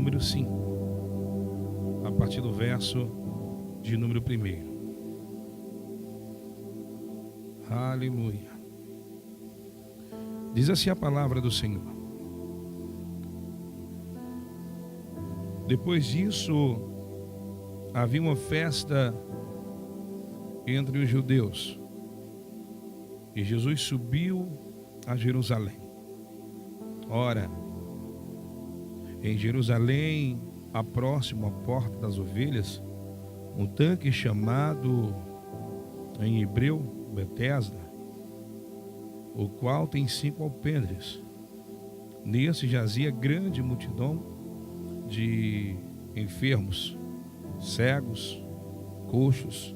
número 5, a partir do verso de número 1. Aleluia. Diz assim a palavra do Senhor: depois disso, havia uma festa entre os judeus, e Jesus subiu a Jerusalém. Ora, em Jerusalém, próximo à porta das ovelhas, um tanque chamado em hebreu Betesda, o qual tem 5 alpendres. Nesse jazia grande multidão de enfermos, cegos, coxos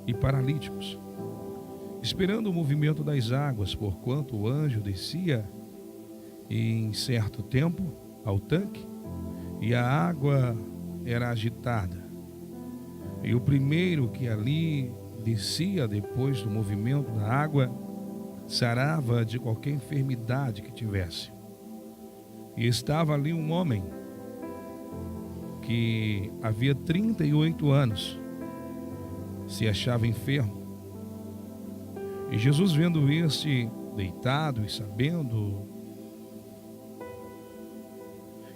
e paralíticos, esperando o movimento das águas, porquanto o anjo descia em certo tempo ao tanque, e a água era agitada. E o primeiro que ali descia depois do movimento da água sarava de qualquer enfermidade que tivesse. E estava ali um homem que havia 38 anos se achava enfermo. E Jesus, vendo este deitado e sabendo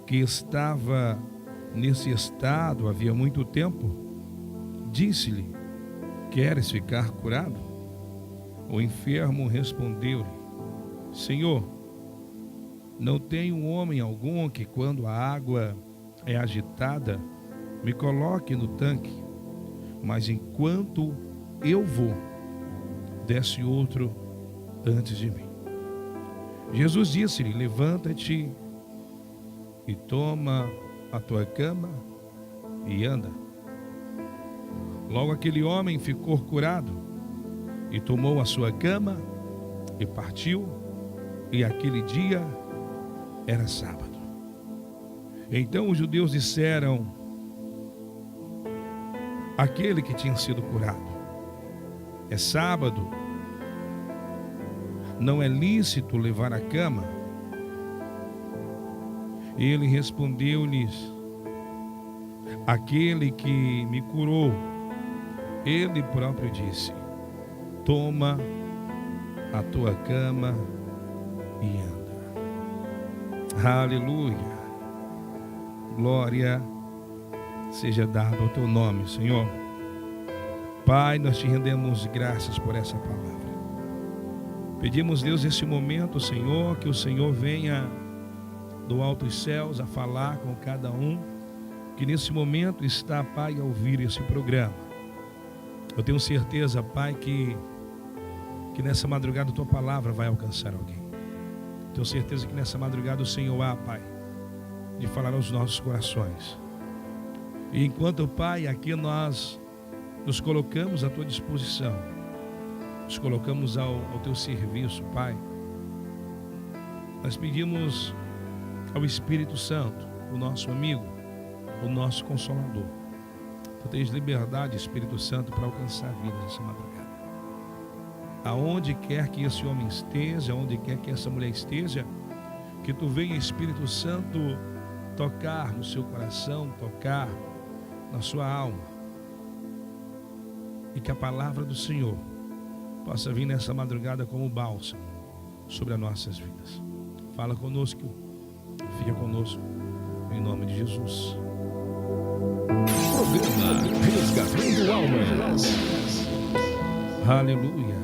que estava nesse estado havia muito tempo, disse-lhe: queres ficar curado? O enfermo respondeu-lhe: Senhor, não tenho homem algum que, quando a água é agitada, me coloque no tanque, mas enquanto eu vou, desce outro antes de mim. Jesus disse-lhe: levanta-te e toma a tua cama e anda. Logo aquele homem ficou curado e tomou a sua cama e partiu, e aquele dia era sábado. Então os judeus disseram àquele que tinha sido curado: é sábado, não é lícito levar a cama? Ele respondeu-lhes: aquele que me curou, ele próprio disse: toma a tua cama e anda. Aleluia. Glória seja dada ao teu nome, Senhor. Pai, nós te rendemos graças por essa palavra. Pedimos, Deus, nesse momento, Senhor, que o Senhor venha do alto dos céus a falar com cada um que nesse momento está, Pai, a ouvir esse programa. Eu tenho certeza, Pai, que nessa madrugada a tua palavra vai alcançar alguém. Tenho certeza que nessa madrugada o Senhor há, Pai, de falar aos nossos corações. E enquanto, Pai, aqui nós nos colocamos à tua disposição, nos colocamos ao teu serviço, Pai, nós pedimos ao Espírito Santo, o nosso amigo, o nosso Consolador. Tu tens liberdade, Espírito Santo, para alcançar vidas nessa madrugada. Aonde quer que esse homem esteja, aonde quer que essa mulher esteja, que tu venha, Espírito Santo, tocar no seu coração, tocar na sua alma, e que a palavra do Senhor possa vir nessa madrugada como bálsamo sobre as nossas vidas. Fala conosco, fica conosco, em nome de Jesus. Programa Resgatando Almas. Aleluia.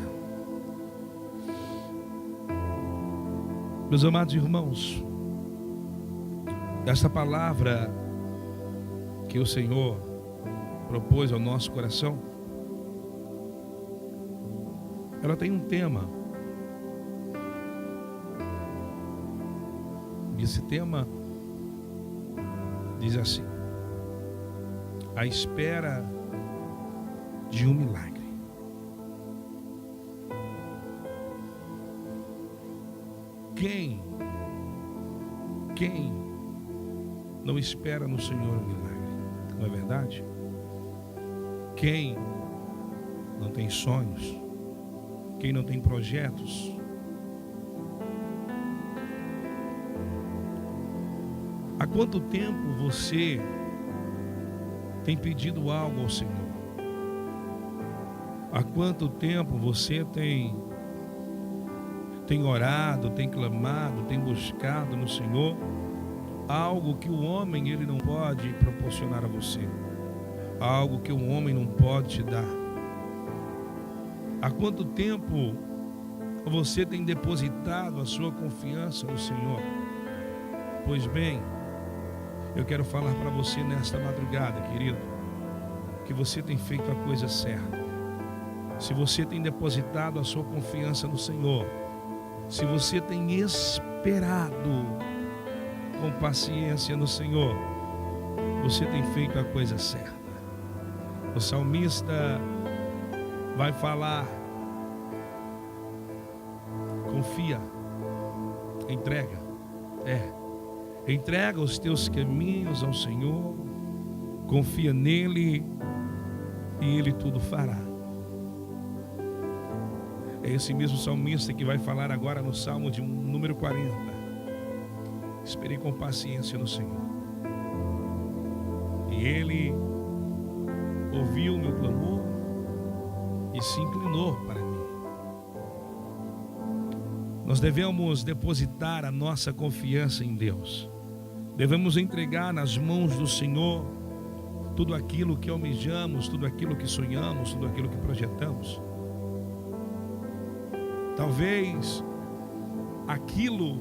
Meus amados irmãos, esta palavra que o Senhor propôs ao nosso coração, ela tem um tema. E esse tema diz assim: a espera de um milagre. Quem não espera no Senhor um milagre? Não é verdade? Quem não tem sonhos? Quem não tem projetos? Há quanto tempo você tem pedido algo ao Senhor? Há quanto tempo você tem orado, tem clamado, tem buscado no Senhor algo que o homem ele não pode proporcionar a você, algo que o homem não pode te dar? Há quanto tempo você tem depositado a sua confiança no Senhor? Pois bem, eu quero falar para você nesta madrugada, querido, que você tem feito a coisa certa. Se você tem depositado a sua confiança no Senhor, se você tem esperado com paciência no Senhor, você tem feito a coisa certa. O salmista vai falar: confia, entrega, entrega os teus caminhos ao Senhor, confia nele e ele tudo fará. É esse mesmo salmista que vai falar agora no Salmo de número 40. Esperei com paciência no Senhor, e ele ouviu o meu clamor e se inclinou para mim. Nós devemos depositar a nossa confiança em Deus. Devemos entregar nas mãos do Senhor tudo aquilo que almejamos, tudo aquilo que sonhamos, tudo aquilo que projetamos. Talvez aquilo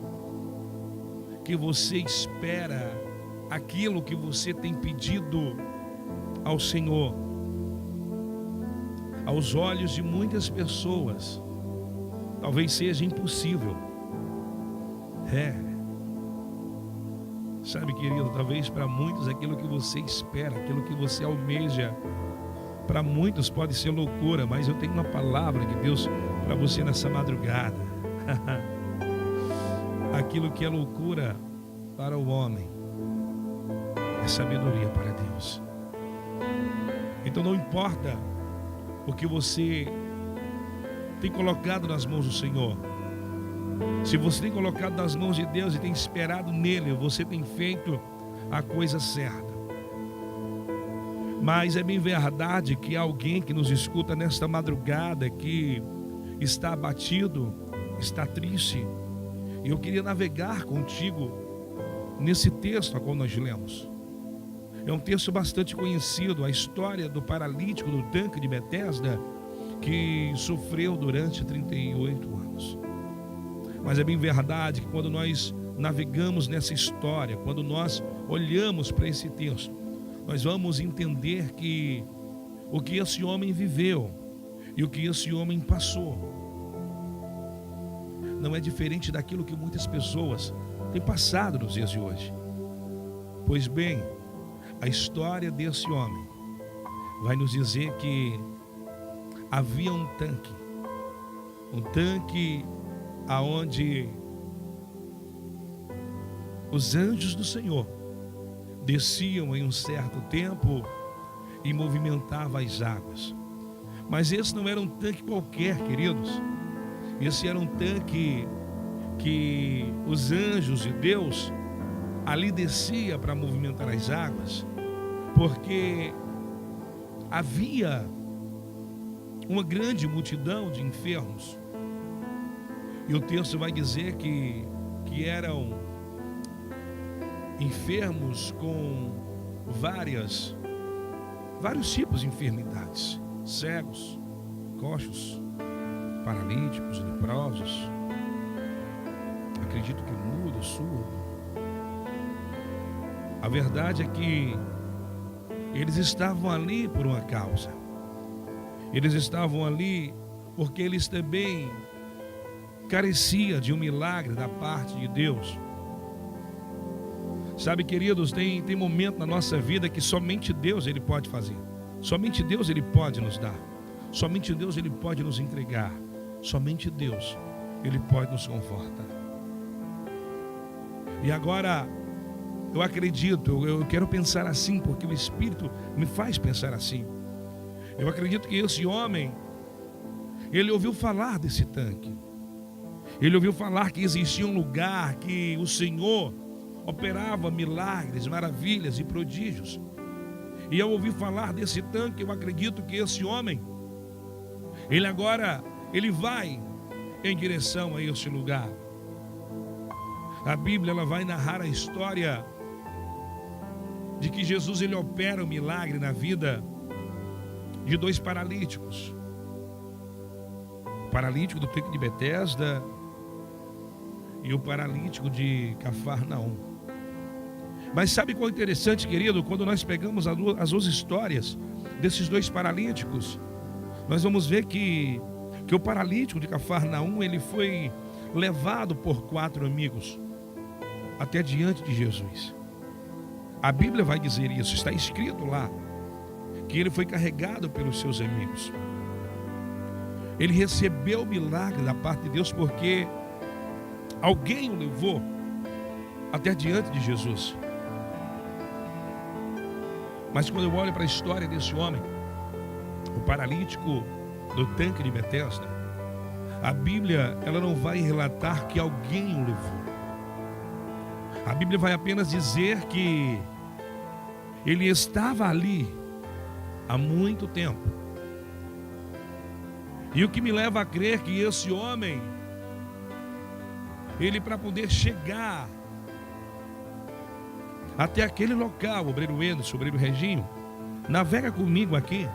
que você espera, aquilo que você tem pedido ao Senhor, aos olhos de muitas pessoas, talvez seja impossível. Sabe, querido, talvez para muitos aquilo que você espera, aquilo que você almeja, para muitos pode ser loucura, mas eu tenho uma palavra de Deus para você nessa madrugada. Aquilo que é loucura para o homem é sabedoria para Deus. Então não importa o que você tem colocado nas mãos do Senhor, se você tem colocado nas mãos de Deus e tem esperado nele, você tem feito a coisa certa. Mas é bem verdade que há alguém que nos escuta nesta madrugada que está abatido, está triste. E eu queria navegar contigo nesse texto a qual nós lemos. É um texto bastante conhecido, a história do paralítico do tanque de Betesda, que sofreu durante 38 anos. Mas é bem verdade que quando nós navegamos nessa história, quando nós olhamos para esse texto, nós vamos entender que o que esse homem viveu e o que esse homem passou não é diferente daquilo que muitas pessoas têm passado nos dias de hoje. Pois bem, a história desse homem vai nos dizer que havia um tanque aonde os anjos do Senhor desciam em um certo tempo e movimentavam as águas. Mas esse não era um tanque qualquer, queridos. Esse era um tanque que os anjos de Deus ali descia para movimentar as águas, porque havia uma grande multidão de enfermos. E o texto vai dizer que eram enfermos com vários tipos de enfermidades: cegos, coxos, paralíticos, leprosos, acredito que mudo, surdo. A verdade é que eles estavam ali por uma causa. Eles estavam ali porque eles também careciam de um milagre da parte de Deus. Sabe, queridos, tem momento na nossa vida que somente Deus ele pode fazer. Somente Deus ele pode nos dar. Somente Deus ele pode nos entregar. Somente Deus ele pode nos confortar. E agora eu acredito, eu quero pensar assim, porque o Espírito me faz pensar assim. Eu acredito que esse homem, ele ouviu falar desse tanque. Ele ouviu falar que existia um lugar que o Senhor operava milagres, maravilhas e prodígios. E ao ouvir falar desse tanque, eu acredito que esse homem, ele vai em direção a esse lugar. A Bíblia ela vai narrar a história de que Jesus ele opera um milagre na vida de 2 paralíticos. O paralítico do tanque de Betesda e o paralítico de Cafarnaum. Mas sabe qual é interessante, querido? Quando nós pegamos as 2 histórias desses 2 paralíticos, nós vamos ver que o paralítico de Cafarnaum ele foi levado por 4 amigos até diante de Jesus. A Bíblia vai dizer isso, está escrito lá, que ele foi carregado pelos seus amigos. Ele recebeu o milagre da parte de Deus porque alguém o levou até diante de Jesus. Mas quando eu olho para a história desse homem, o paralítico do tanque de Betesda, a Bíblia ela não vai relatar que alguém o levou. A Bíblia vai apenas dizer que ele estava ali há muito tempo. E o que me leva a crer que esse homem, ele para poder chegar até aquele local, obreiro Anderson, obreiro Reginho, navega comigo aqui.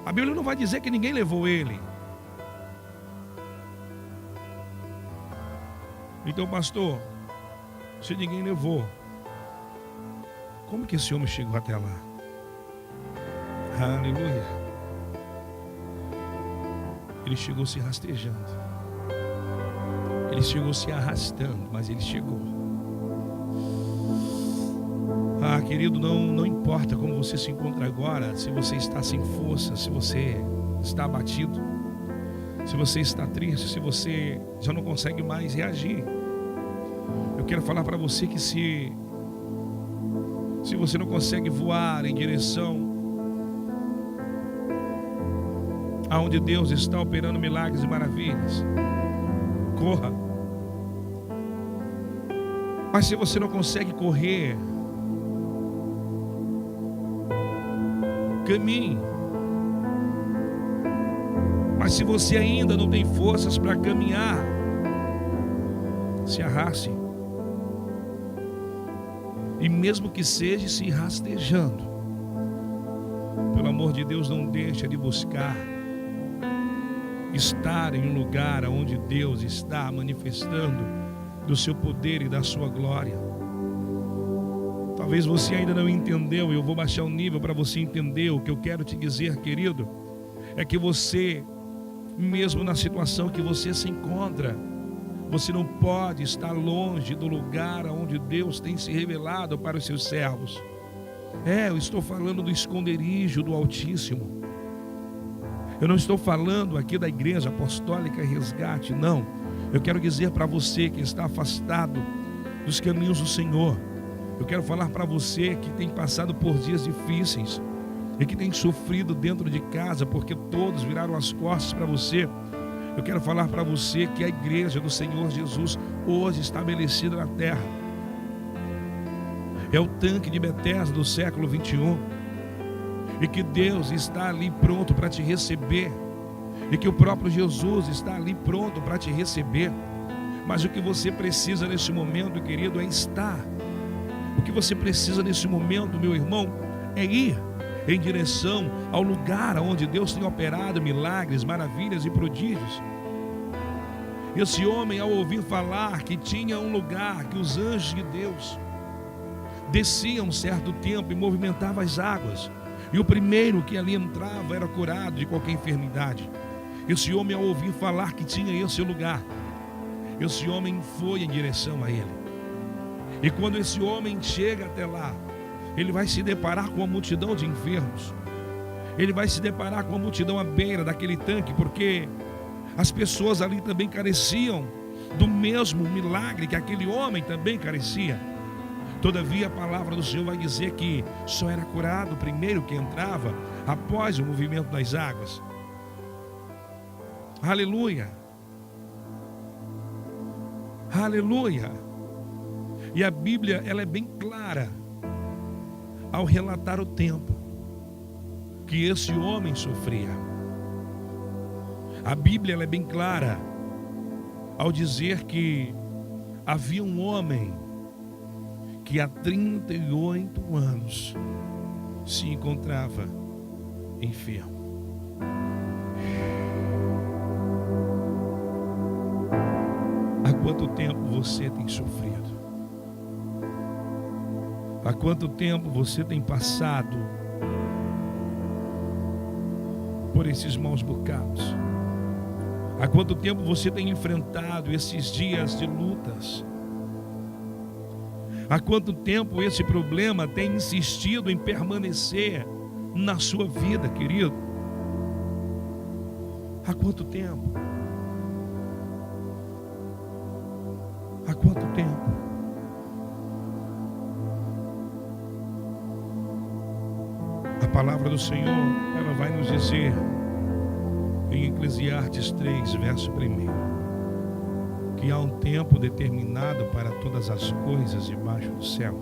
A Bíblia não vai dizer que ninguém levou ele. Então, pastor, se ninguém levou, como que esse homem chegou até lá? Aleluia. Ele chegou se rastejando. Ele chegou se arrastando, mas ele chegou. Ah, querido, não importa como você se encontra agora, se você está sem força, se você está abatido, se você está triste, se você já não consegue mais reagir. Eu quero falar para você que se você não consegue voar em direção aonde Deus está operando milagres e maravilhas, corra. Mas se você não consegue correr, caminhe. Mas se você ainda não tem forças para caminhar, se arraste. E mesmo que seja se rastejando, pelo amor de Deus, não deixa de buscar estar em um lugar onde Deus está manifestando do seu poder e da sua glória. Talvez você ainda não entendeu, eu vou baixar o nível para você entender. O que eu quero te dizer, querido, é que você, mesmo na situação que você se encontra, você não pode estar longe do lugar onde Deus tem se revelado para os seus servos. Eu estou falando do esconderijo do Altíssimo. Eu não estou falando aqui da Igreja Apostólica Resgate, não. Eu quero dizer para você que está afastado dos caminhos do Senhor. Eu quero falar para você que tem passado por dias difíceis e que tem sofrido dentro de casa porque todos viraram as costas para você. Eu quero falar para você que a Igreja do Senhor Jesus, hoje estabelecida na terra, é o tanque de Betesda do século 21, e que Deus está ali pronto para te receber, e que o próprio Jesus está ali pronto para te receber. Mas o que você precisa nesse momento, querido, é estar. O que você precisa nesse momento, meu irmão, é ir em direção ao lugar onde Deus tem operado milagres, maravilhas e prodígios. Esse homem, ao ouvir falar que tinha um lugar que os anjos de Deus desciam um certo tempo e movimentavam as águas, e o primeiro que ali entrava era curado de qualquer enfermidade. Esse homem, ao ouvir falar que tinha esse lugar, esse homem foi em direção a ele. E quando esse homem chega até lá, ele vai se deparar com uma multidão de enfermos. Ele vai se deparar com uma multidão à beira daquele tanque, porque as pessoas ali também careciam do mesmo milagre que aquele homem também carecia. Todavia a palavra do Senhor vai dizer que só era curado o primeiro que entrava após o movimento das águas. Aleluia. Aleluia. E a Bíblia, ela é bem clara ao relatar o tempo que esse homem sofria. A Bíblia, ela é bem clara ao dizer que havia um homem que há 38 anos se encontrava enfermo. Há quanto tempo você tem sofrido? Há quanto tempo você tem passado por esses maus bocados? Há quanto tempo você tem enfrentado esses dias de lutas? Há quanto tempo esse problema tem insistido em permanecer na sua vida, querido? Há quanto tempo? Há quanto tempo? A palavra do Senhor, ela vai nos dizer em Eclesiastes 3, verso 1, que há um tempo determinado para todas as coisas debaixo do céu.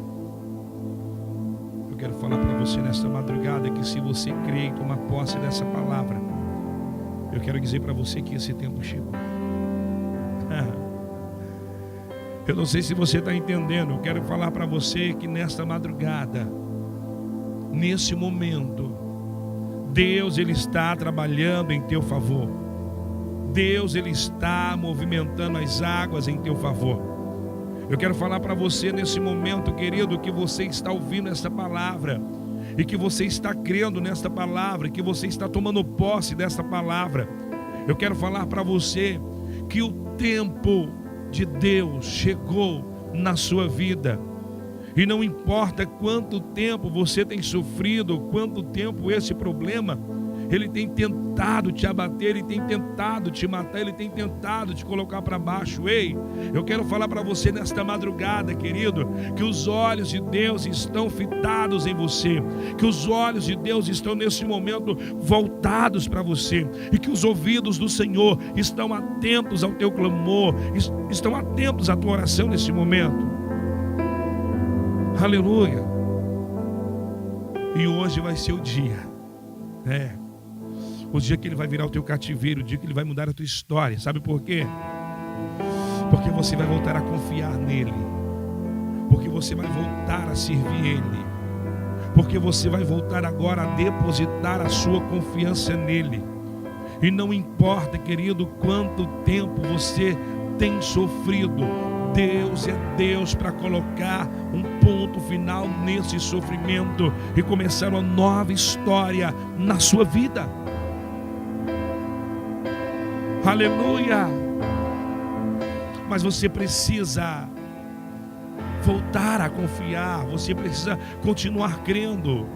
Eu quero falar para você nesta madrugada que se você crê e tomar posse dessa palavra, eu quero dizer para você que esse tempo chegou. Eu não sei se você está entendendo. Eu quero falar para você que nesta madrugada, nesse momento, Deus, Ele está trabalhando em teu favor. Deus, Ele está movimentando as águas em teu favor. Eu quero falar para você nesse momento, querido, que você está ouvindo esta palavra e que você está crendo nesta palavra, que você está tomando posse desta palavra. Eu quero falar para você que o tempo de Deus chegou na sua vida. E não importa quanto tempo você tem sofrido, quanto tempo esse problema, ele tem tentado te abater, ele tem tentado te matar, ele tem tentado te colocar para baixo. Ei, eu quero falar para você nesta madrugada, querido, que os olhos de Deus estão fitados em você, que os olhos de Deus estão nesse momento voltados para você, e que os ouvidos do Senhor estão atentos ao teu clamor, estão atentos à tua oração nesse momento. Aleluia. E hoje vai ser o dia, o dia que Ele vai virar o teu cativeiro, o dia que Ele vai mudar a tua história. Sabe por quê? Porque você vai voltar a confiar nele, porque você vai voltar a servir Ele, porque você vai voltar agora a depositar a sua confiança nele. E não importa, querido, quanto tempo você tem sofrido, Deus é Deus para colocar um ponto final nesse sofrimento e começar uma nova história na sua vida. Aleluia! Mas você precisa voltar a confiar, você precisa continuar crendo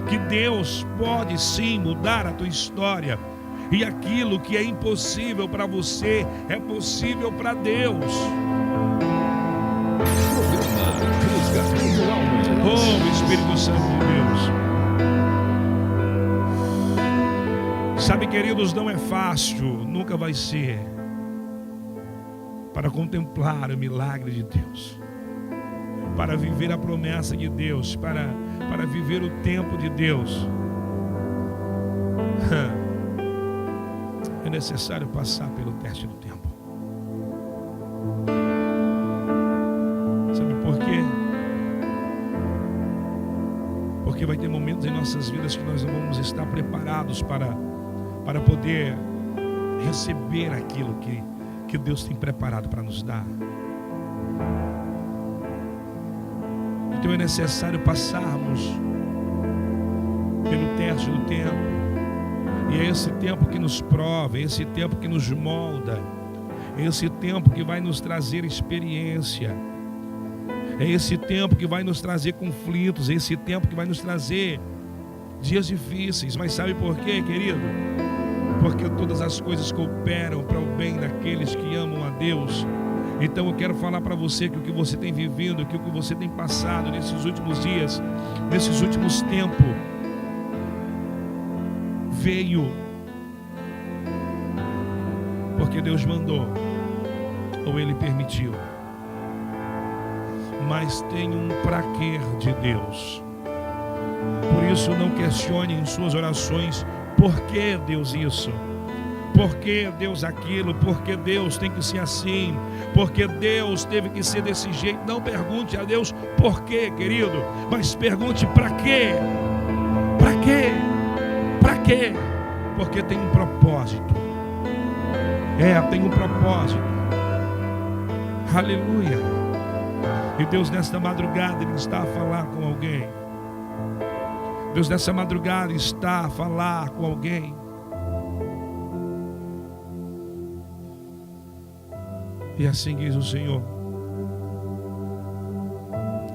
que Deus pode sim mudar a tua história. E aquilo que é impossível para você é possível para Deus. Oh, Espírito Santo de Deus. Sabe, queridos, não é fácil, nunca vai ser, para contemplar o milagre de Deus, para viver a promessa de Deus, para viver o tempo de Deus. É necessário passar pelo teste do tempo. Sabe por quê? Porque vai ter momentos em nossas vidas que nós não vamos estar preparados para poder receber aquilo que Deus tem preparado para nos dar. Então é necessário passarmos pelo teste do tempo. E é esse tempo que nos prova, é esse tempo que nos molda, é esse tempo que vai nos trazer experiência, é esse tempo que vai nos trazer conflitos, é esse tempo que vai nos trazer dias difíceis. Mas sabe por quê, querido? Porque todas as coisas cooperam para o bem daqueles que amam a Deus. Então eu quero falar para você que o que você tem vivido, que o que você tem passado nesses últimos dias, nesses últimos tempos, veio porque Deus mandou ou Ele permitiu. mas tem um pra quê de Deus. Por isso não questione em suas orações: por que Deus isso? Por que Deus aquilo? Por que Deus tem que ser assim? Por que Deus teve que ser desse jeito? Não pergunte a Deus por quê, querido, mas pergunte para quê? Para quê? Para quê? Porque tem um propósito. Tem um propósito. Aleluia. E Deus nesta madrugada Ele está a falar com alguém. Deus nessa madrugada está a falar com alguém. E assim diz o Senhor: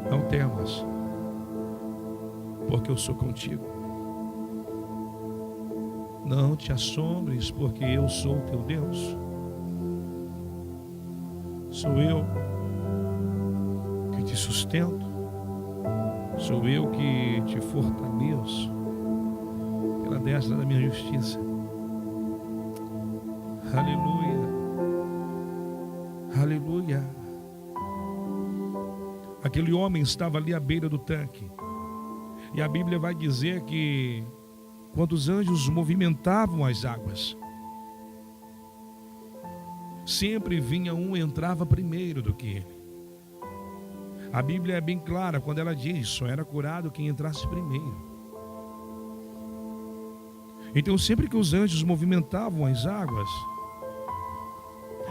não temas, porque eu sou contigo. Não te assombres, porque eu sou teu Deus. Sou eu que te sustento. Sou eu que te fortaleço pela destra da minha justiça. Aleluia. Aleluia. Aquele homem estava ali à beira do tanque. E a Bíblia vai dizer que quando os anjos movimentavam as águas, sempre vinha um e entrava primeiro do que ele. A Bíblia é bem clara quando ela diz: só era curado quem entrasse primeiro. Então sempre que os anjos movimentavam as águas,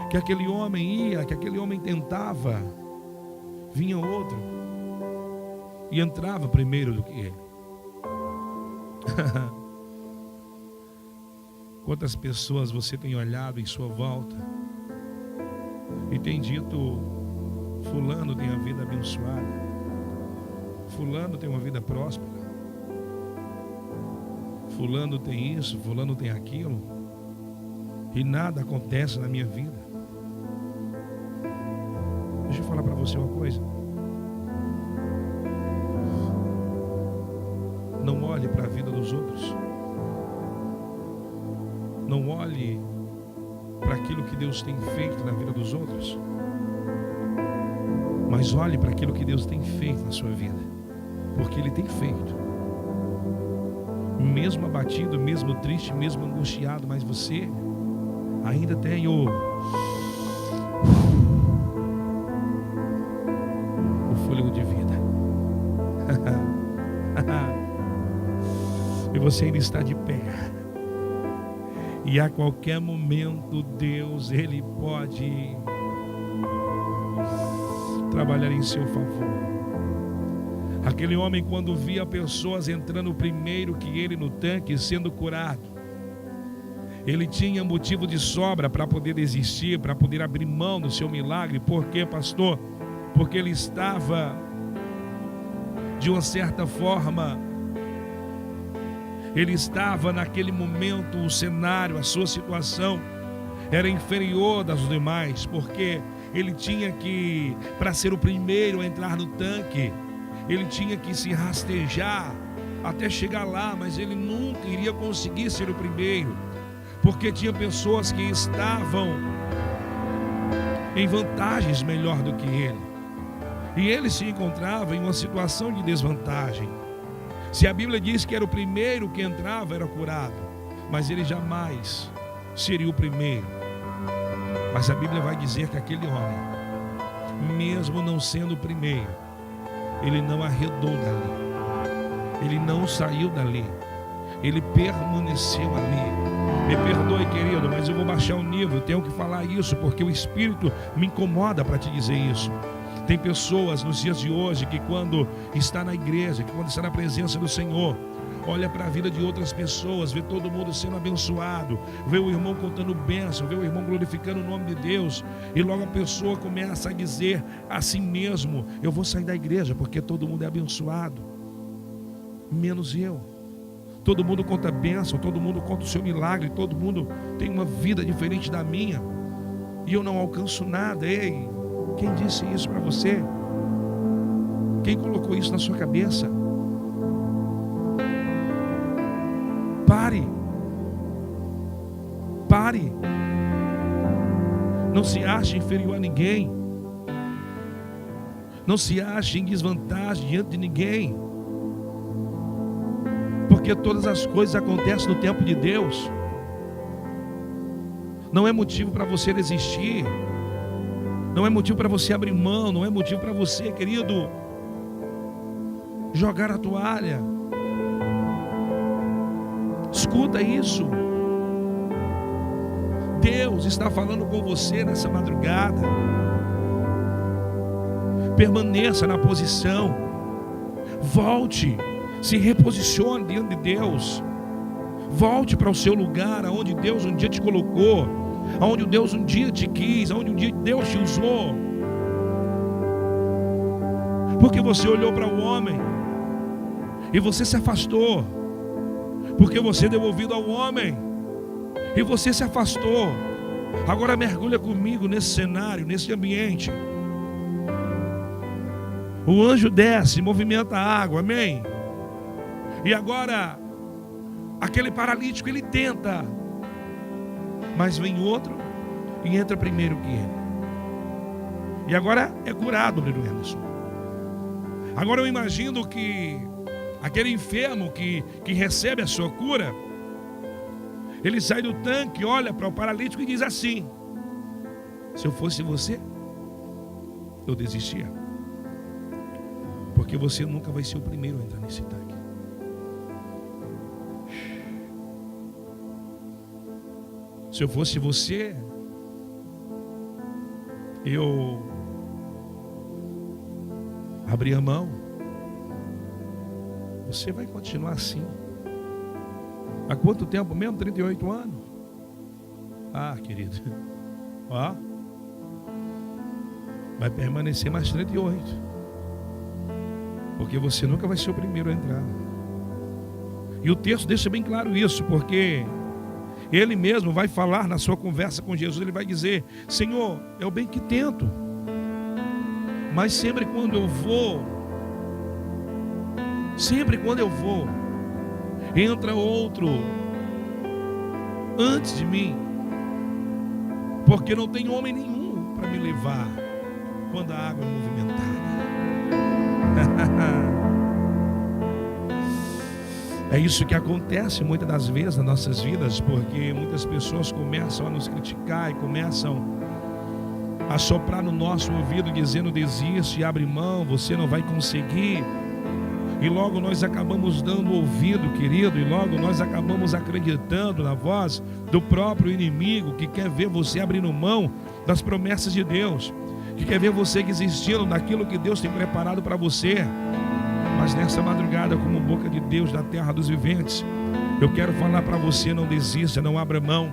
que aquele homem ia, que aquele homem tentava, vinha outro e entrava primeiro do que ele. Quantas pessoas você tem olhado em sua volta e tem dito: fulano tem a vida abençoada, fulano tem uma vida próspera, fulano tem isso, fulano tem aquilo, e nada acontece na minha vida. Deixa eu falar para você uma coisa: não olhe para a vida dos outros, não olhe para aquilo que Deus tem feito na vida dos outros, mas olhe para aquilo que Deus tem feito na sua vida, porque Ele tem feito. Mesmo abatido, mesmo triste, mesmo angustiado, mas você ainda tem o fôlego de vida. E você ainda está de pé. E a qualquer momento Deus, Ele pode trabalhar em seu favor. Aquele homem, quando via pessoas entrando primeiro que ele no tanque, sendo curado, ele tinha motivo de sobra para poder desistir, para poder abrir mão do seu milagre. Por quê, pastor? Porque ele estava, de uma certa forma, ele estava naquele momento, o cenário, a sua situação era inferior das demais, porque ele tinha que, para ser o primeiro a entrar no tanque, ele tinha que se rastejar até chegar lá, mas ele nunca iria conseguir ser o primeiro, porque tinha pessoas que estavam em vantagens melhor do que ele, e ele se encontrava em uma situação de desvantagem. Se a Bíblia diz que era o primeiro que entrava, era curado, mas ele jamais seria o primeiro. Mas a Bíblia vai dizer que aquele homem, mesmo não sendo o primeiro, ele não arredou dali, ele não saiu dali, ele permaneceu ali. Me perdoe, querido, mas eu vou baixar o nível, eu tenho que falar isso, porque o Espírito me incomoda para te dizer isso. Tem pessoas nos dias de hoje que, quando está na igreja, que quando está na presença do Senhor, olha para a vida de outras pessoas, vê todo mundo sendo abençoado, vê o irmão contando bênção, vê o irmão glorificando o nome de Deus, e logo a pessoa começa a dizer a si mesmo: eu vou sair da igreja porque todo mundo é abençoado, menos eu. Todo mundo conta bênção, todo mundo conta o seu milagre, todo mundo tem uma vida diferente da minha, e eu não alcanço nada. Ei, quem disse isso para você? Quem colocou isso na sua cabeça? Pare. Pare. Não se ache inferior a ninguém. Não se ache em desvantagem diante de ninguém, porque todas as coisas acontecem no tempo de Deus. Não é motivo para você desistir, não é motivo para você abrir mão, não é motivo para você, querido, jogar a toalha. Escuta isso. Deus está falando com você nessa madrugada. Permaneça na posição. Volte, se reposicione diante de Deus. Volte para o seu lugar, aonde Deus um dia te colocou, aonde Deus um dia te quis, aonde um dia Deus te usou. Porque você olhou para o homem e você se afastou, porque você deu ouvido ao homem e você se afastou. Agora mergulha comigo nesse cenário, nesse ambiente. O anjo desce, movimenta a água, amém? E agora aquele paralítico, ele tenta, mas vem outro e entra primeiro que ele. E agora é curado, Breno Emerson. Agora eu imagino que aquele enfermo que recebe a sua cura, ele sai do tanque, olha para o paralítico e diz assim: se eu fosse você, eu desistia, porque você nunca vai ser o primeiro a entrar nesse tanque. Se eu fosse você, eu abria mão. Você vai continuar assim. Há quanto tempo mesmo? 38 anos? Ah, querido, ó, vai permanecer mais 38, porque você nunca vai ser o primeiro a entrar. E o texto deixa bem claro isso, porque ele mesmo vai falar na sua conversa com Jesus. Ele vai dizer: Senhor, eu bem que tento, mas sempre quando eu vou, entra outro antes de mim, porque não tem homem nenhum para me levar quando a água é movimentada. É isso que acontece muitas das vezes nas nossas vidas, porque muitas pessoas começam a nos criticar e começam a soprar no nosso ouvido dizendo: desiste, abre mão, você não vai conseguir. E logo nós acabamos dando ouvido, querido, e logo nós acabamos acreditando na voz do próprio inimigo, que quer ver você abrindo mão das promessas de Deus, que quer ver você desistindo daquilo que Deus tem preparado para você. Mas nessa madrugada, como boca de Deus da terra dos viventes, eu quero falar para você: não desista, não abra mão.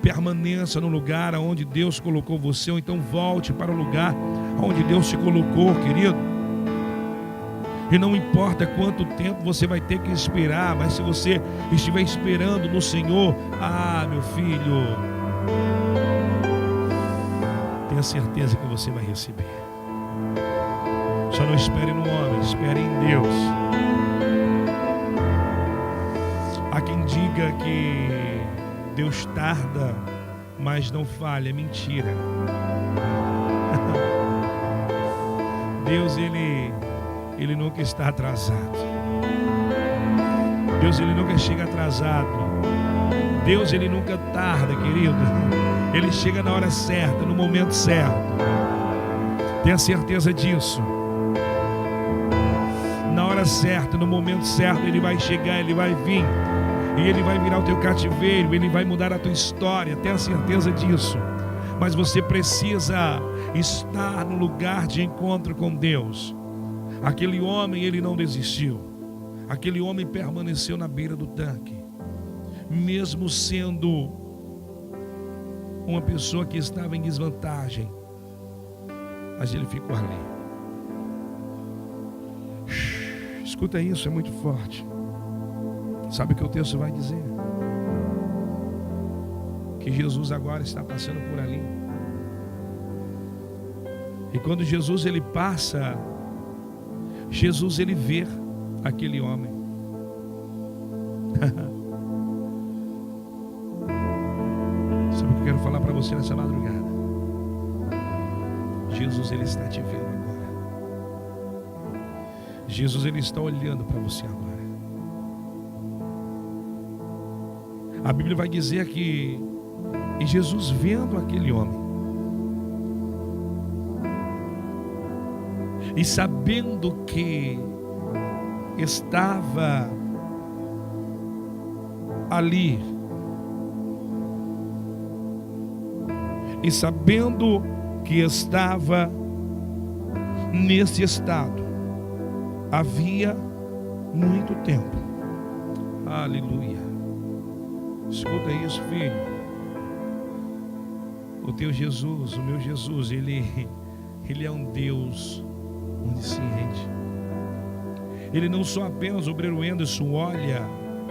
Permaneça no lugar onde Deus colocou você, ou então volte para o lugar onde Deus te colocou, querido. E não importa quanto tempo você vai ter que esperar, mas se você estiver esperando no Senhor, ah, meu filho, tenha certeza que você vai receber. Só não espere no homem, espere em Deus. Há quem diga que Deus tarda, mas não falha. É mentira. Deus, ele nunca está atrasado. Deus, ele nunca chega atrasado. Deus, ele nunca tarda, querido. Ele chega na hora certa, no momento certo. Tenha certeza disso. Na hora certa, no momento certo, ele vai chegar, ele vai vir. E ele vai virar o teu cativeiro, ele vai mudar a tua história. Tenha certeza disso. Mas você precisa estar no lugar de encontro com Deus. Aquele homem, ele não desistiu. Aquele homem permaneceu na beira do tanque, mesmo sendo uma pessoa que estava em desvantagem, mas ele ficou ali. Escuta isso, é muito forte. Sabe o que o texto vai dizer? Que Jesus agora está passando por ali. E quando Jesus ele passa, Jesus ele vê aquele homem. Sabe o que eu quero falar para você nessa madrugada? Jesus ele está te vendo agora. Jesus, ele está olhando para você agora. A Bíblia vai dizer que e Jesus, vendo aquele homem e sabendo que estava ali, e sabendo que estava nesse estado havia muito tempo. Aleluia. Escuta isso, filho. O teu Jesus, o meu Jesus, ele é um Deus onisciente. Ele não só apenas, o obreiro Anderson, olha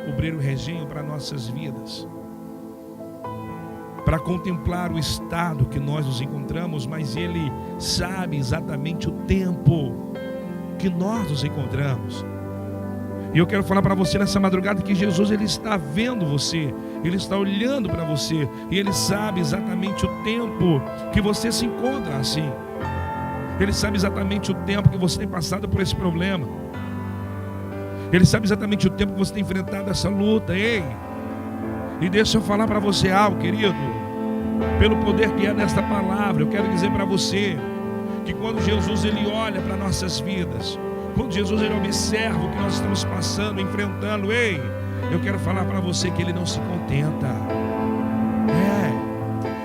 o obreiro Reginho para nossas vidas, para contemplar o estado que nós nos encontramos, mas ele sabe exatamente o tempo que nós nos encontramos. E eu quero falar para você nessa madrugada que Jesus, ele está vendo você, ele está olhando para você, e ele sabe exatamente o tempo que você se encontra assim. Ele sabe exatamente o tempo que você tem passado por esse problema. Ele sabe exatamente o tempo que você tem enfrentado essa luta. Ei, e deixa eu falar para você algo, querido. Pelo poder que é nesta palavra, eu quero dizer para você que quando Jesus, ele olha para nossas vidas, quando Jesus, ele observa o que nós estamos passando, enfrentando, ei, eu quero falar para você que ele não se contenta.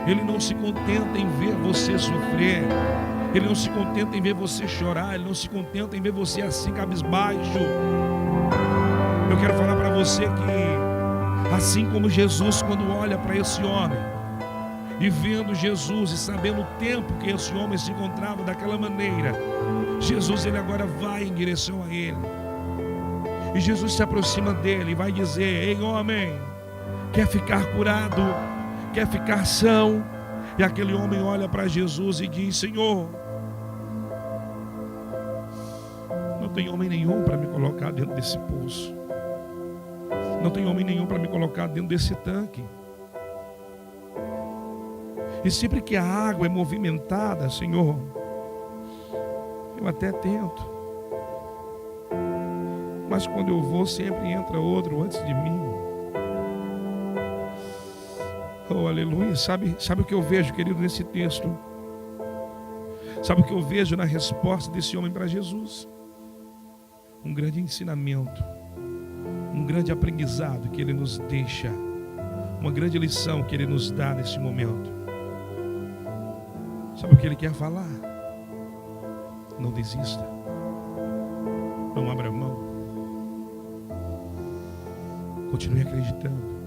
Ele não se contenta em ver você sofrer. Ele não se contenta em ver você chorar. Ele não se contenta em ver você assim, cabisbaixo. Eu quero falar para você que, assim como Jesus, quando olha para esse homem, e vendo Jesus e sabendo o tempo que esse homem se encontrava daquela maneira, Jesus, ele agora vai em direção a ele. E Jesus se aproxima dele e vai dizer: ei, homem, quer ficar curado? Quer ficar são? E aquele homem olha para Jesus e diz: Senhor, não tem homem nenhum para me colocar dentro desse poço. Não tem homem nenhum para me colocar dentro desse tanque. E sempre que a água é movimentada, Senhor, eu até tento, mas quando eu vou, sempre entra outro antes de mim. Oh, aleluia. Sabe o que eu vejo, querido, nesse texto? Sabe o que eu vejo na resposta desse homem para Jesus? Um grande ensinamento, um grande aprendizado que ele nos deixa, uma grande lição que ele nos dá nesse momento. Sabe o que ele quer falar? Não desista, não abra mão, continue acreditando.